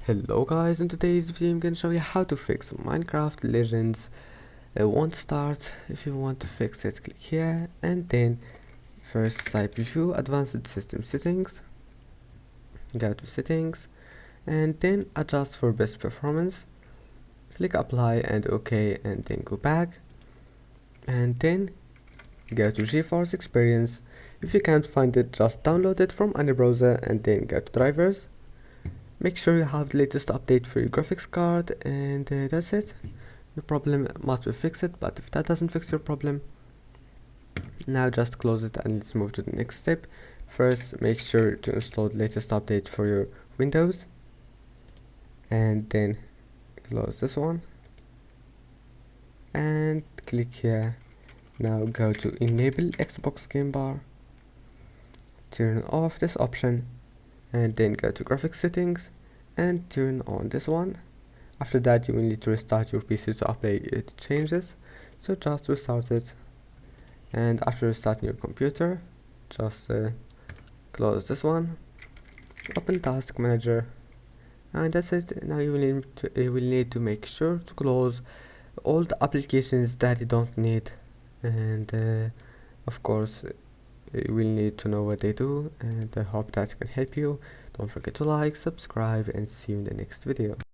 Hello guys, in today's video I'm going to show you how to fix Minecraft Legends won't start. If you want to fix it, click here and then first type review advanced system settings, go to settings and then adjust for best performance, click apply and ok and then go back and then go to GeForce Experience. If you can't find it, just download it from any browser and then go to drivers. Make sure you have the latest update for your graphics card and that's it. Your problem must be fixed, but if that doesn't fix your problem, now just close it and let's move to the next step. First, make sure to install the latest update for your Windows and then close this one and click here. Now go to enable Xbox Game Bar, turn off this option and then go to graphics settings and turn on this one. After that you will need to restart your PC to apply it changes, so just restart it and after restarting your computer just close this one, open task manager and that's it. Now you will need to make sure to close all the applications that you don't need and of course you will need to know what they do, and I hope that can help you. Don't forget to like, subscribe and see you in the next video.